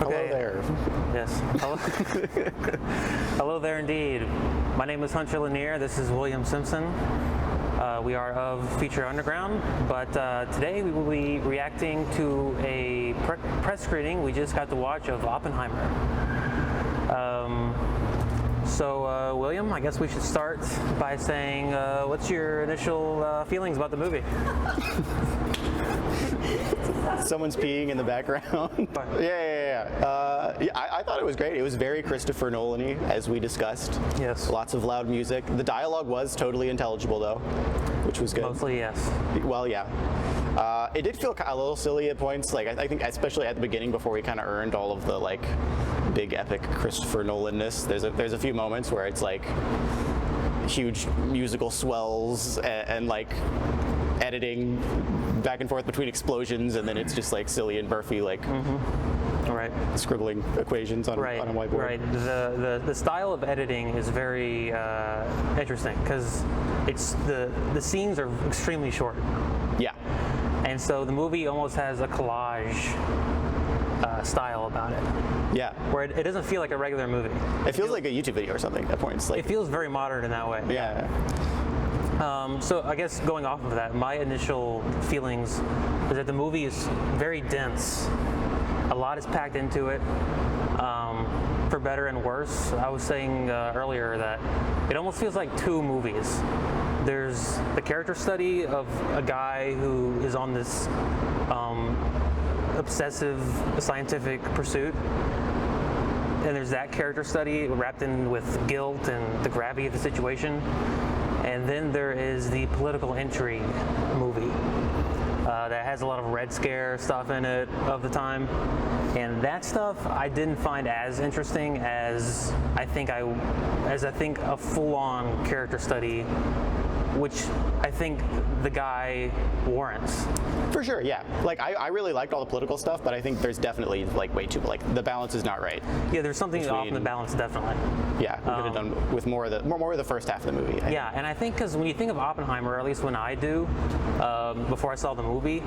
Hello there. Yes. Hello. Hello there indeed. My name is Hunter Lanier. This is William Simpson. We are of Feature Underground, but today we will be reacting to a press screening we just got to watch of Oppenheimer. So, William, I guess we should start by saying, what's your initial feelings about the movie? Someone's peeing in the background. I thought it was great. It was very Christopher Nolan-y, as we discussed. Yes. Lots of loud music. The dialogue was totally intelligible, though, which was good. Mostly, yes. Well, yeah. It did feel a little silly at points. Like I think, especially at the beginning, before we kind of earned all of the like big epic Christopher Nolan-ness. There's a few moments where it's like huge musical swells and like editing back and forth between explosions, and then it's just like silly and Murphy like Right. scribbling equations on a whiteboard. Right. The style of editing is very interesting because it's the scenes are extremely short. Yeah. And so the movie almost has a collage style about it. Yeah. Where it doesn't feel like a regular movie. It feels like a YouTube video or something at points. Like it feels very modern in that way. Yeah. So I guess going off of that, my initial feelings is that the movie is very dense. A lot is packed into it, for better and worse. I was saying earlier that it almost feels like two movies. There's the character study of a guy who is on this obsessive scientific pursuit. And there's that character study wrapped in with guilt and the gravity of the situation. And then there is the political intrigue movie that has a lot of Red Scare stuff in it of the time. And that stuff I didn't find as interesting as I think a full-on character study, which I think the guy warrants. For sure, yeah. Like I really liked all the political stuff, but I think there's definitely like way too the balance is not right. Yeah, there's something off in the balance, definitely. Yeah, we could have done with more of the first half of the movie. Yeah, and I think because when you think of Oppenheimer, or at least when I do, before I saw the movie,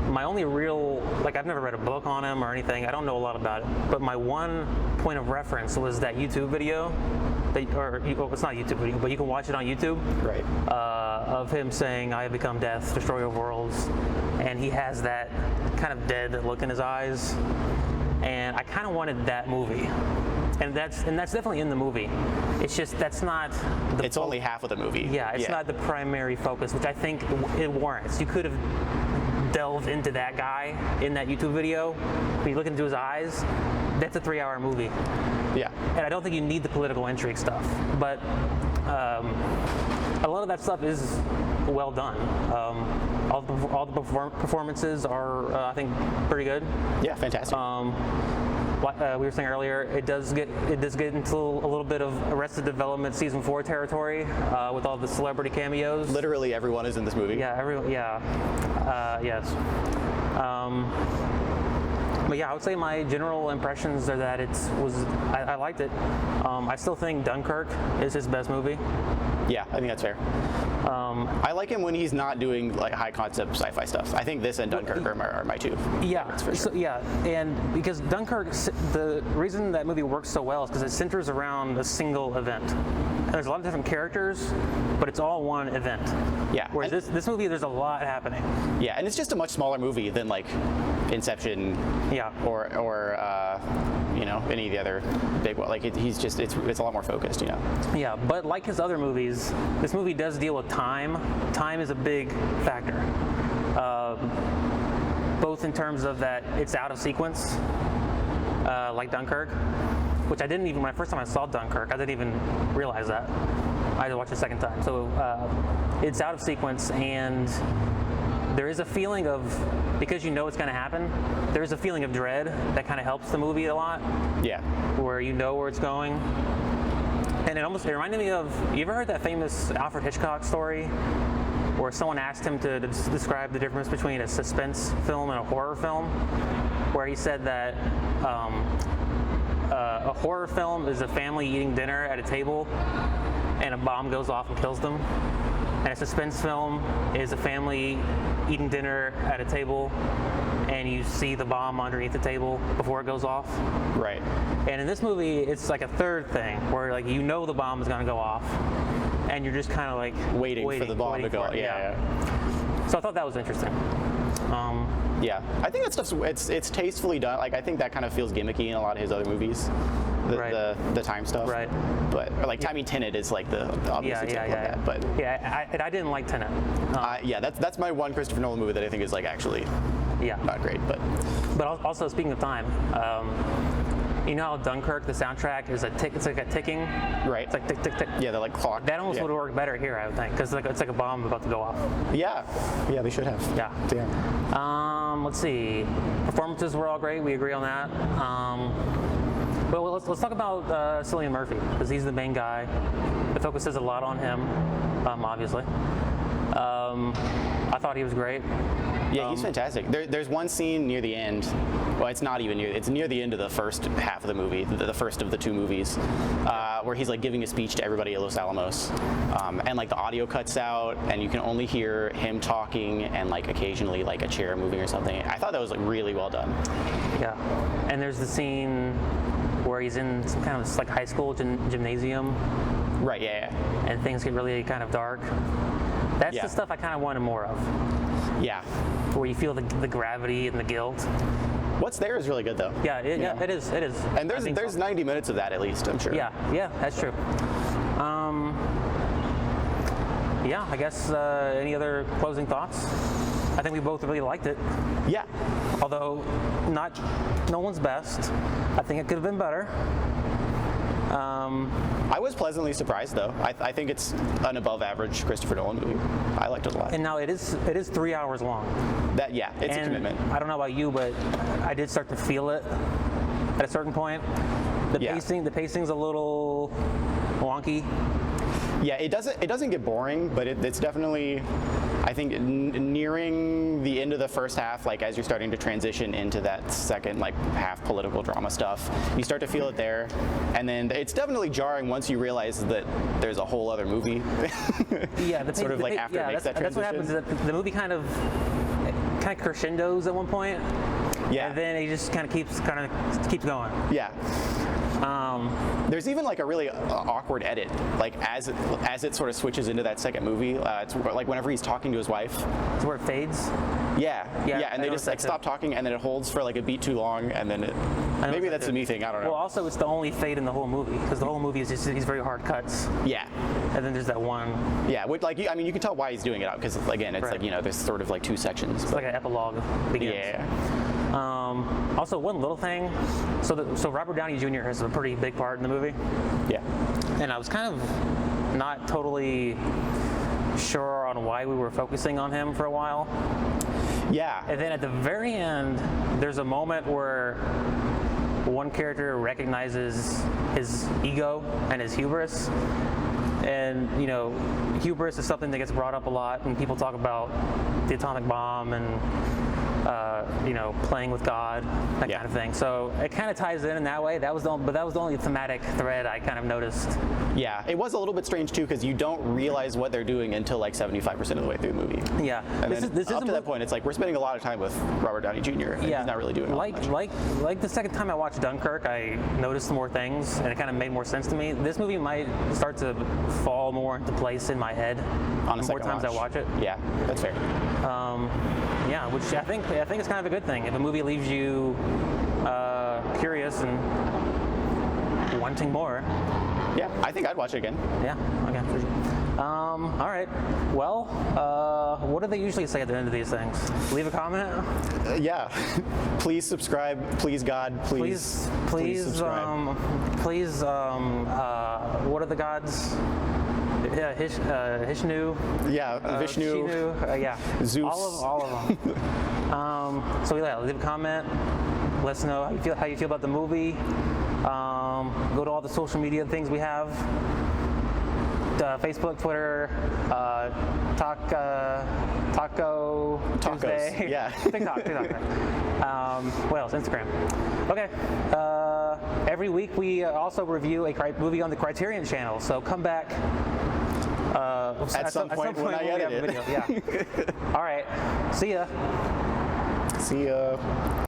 my only real I've never read a book on him or anything. I don't know a lot about it, but my one point of reference was that YouTube video. It's not a YouTube video, but you can watch it on YouTube. Right. Of him saying, "I have become death, destroyer of worlds," and he has that kind of dead look in his eyes, and I kind of wanted that movie, and that's definitely in the movie. It's just that's not. It's only half of the movie. Yeah, it's not the primary focus, which I think it warrants. You could have delved into that guy in that YouTube video. When you look into his eyes, that's a 3-hour movie. Yeah. And I don't think you need the political intrigue stuff, but a lot of that stuff is well done. All the performances are, I think, pretty good. Yeah, fantastic. Like we were saying earlier, it does get into a little bit of Arrested Development season 4 territory with all the celebrity cameos. Literally everyone is in this movie. Yeah, yes. But yeah, I would say my general impressions are that I liked it. I still think Dunkirk is his best movie. Yeah, I think that's fair. I like him when he's not doing like high concept sci-fi stuff. I think this and Dunkirk are my two. Yeah, for sure. So, yeah, and because Dunkirk, the reason that movie works so well is because it centers around a single event. And there's a lot of different characters, but it's all one event. Yeah. Whereas this movie, there's a lot happening. Yeah, and it's just a much smaller movie than like Inception. Yeah. Or any of the other big one. Like it's a lot more focused. Yeah, but like his other movies, this movie does deal with time. Time is a big factor. Both in terms of that it's out of sequence, like Dunkirk, which I didn't even, when first time I saw Dunkirk, I didn't even realize that. I had to watch it a second time. So it's out of sequence, and there is a feeling of, because you know it's going to happen, there is a feeling of dread that kind of helps the movie a lot. Yeah. Where you know where it's going. And it reminded me of, you ever heard that famous Alfred Hitchcock story where someone asked him to describe the difference between a suspense film and a horror film? Where he said that a horror film is a family eating dinner at a table and a bomb goes off and kills them. And a suspense film is a family eating dinner at a table and you see the bomb underneath the table before it goes off. Right. And in this movie, it's like a third thing where like you know the bomb is going to go off, and you're just kind of like waiting for the bomb to go off. Yeah. So I thought that was interesting. Yeah, I think that stuff's it's tastefully done. Like I think that kind of feels gimmicky in a lot of his other movies, the time stuff. Right. But or like Tenet is like the obvious example of that. But I didn't like Tenet. yeah, that's my one Christopher Nolan movie that I think is like actually not great. But also speaking of time, you know how Dunkirk, the soundtrack is it's like a ticking. Right. It's like tick tick tick. Yeah, they're like clock. That almost would have worked better here, I would think, because it's like a bomb about to go off. Yeah, they should have. Yeah. Let's see. Performances were all great. We agree on that. But let's talk about Cillian Murphy, because he's the main guy. The focus is a lot on him, obviously. I thought he was great. Yeah, he's fantastic. There's one scene near the end. Well, it's not even near. It's near the end of the first half of the movie, the first of the two movies, where he's like giving a speech to everybody at Los Alamos, and like the audio cuts out, and you can only hear him talking and like occasionally like a chair moving or something. I thought that was like really well done. Yeah, and there's the scene where he's in some kind of like high school gymnasium. Right. Yeah. And things get really kind of dark. That's the stuff I kind of wanted more of. Yeah. Where you feel the gravity and the guilt. What's there is really good though. Yeah, it is. And there's 90 minutes of that at least, I'm sure. Yeah, that's true. Yeah, I guess any other closing thoughts? I think we both really liked it. Yeah. Although not Nolan's best. I think it could have been better. I was pleasantly surprised though. I think it's an above average Christopher Nolan movie. I liked it a lot. And now it is 3 hours long. It's a commitment. I don't know about you, but I did start to feel it at a certain point. The pacing's a little wonky. Yeah, it doesn't get boring, but it's definitely, I think, nearing the end of the first half, like as you're starting to transition into that second like half political drama stuff, you start to feel it there, and then it's definitely jarring once you realize that there's a whole other movie. Yeah, sort of like after it makes that transition. That's what happens. Is the movie kind of crescendos at one point. Yeah. And then it just kind of keeps going. Yeah. There's even like a really awkward edit, like as it sort of switches into that second movie. It's like whenever he's talking to his wife. It's where it fades. Yeah, and they just like stop talking, and then it holds for like a beat too long, and then maybe that's a me thing. I don't know. Well, also it's the only fade in the whole movie, because the whole movie is just these very hard cuts. Yeah. And then there's that one. Yeah, I mean, you can tell why he's doing it because again, it's like there's sort of like two sections. It's like an epilogue begins. Yeah. Also, one little thing. So Robert Downey Jr. has a pretty big part in the movie. Yeah. And I was kind of not totally sure on why we were focusing on him for a while. Yeah. And then at the very end, there's a moment where one character recognizes his ego and his hubris. And, hubris is something that gets brought up a lot, and people talk about the atomic bomb and playing with God, that kind of thing. So it kind of ties in that way. That was the only thematic thread I kind of noticed. Yeah, it was a little bit strange too because you don't realize what they're doing until like 75% of the way through the movie. Yeah, and up to that point, it's like we're spending a lot of time with Robert Downey Jr. and he's not really doing much. Like the second time I watched Dunkirk, I noticed more things and it kind of made more sense to me. This movie might start to fall more into place in my head the more times I watch it. Yeah, that's fair. Yeah, which I think is kind of a good thing. If a movie leaves you curious and wanting more. Yeah, I think I'd watch it again. Yeah, okay. For sure. All right. Well, what do they usually say at the end of these things? Leave a comment? Yeah. Please subscribe. Please God. Please subscribe. What are the gods? Yeah, Hishnu. Yeah, Vishnu. Shinu, yeah. Zeus. All of them. So leave a comment. Let us know how you feel about the movie. Go to all the social media things we have. Facebook, Twitter, Taco Tuesday. Yeah. TikTok. What else? Instagram. Okay. Every week we also review a movie on the Criterion channel. So come back At some point when I we'll edit have a it. video. Yeah. All right. See ya. See ya.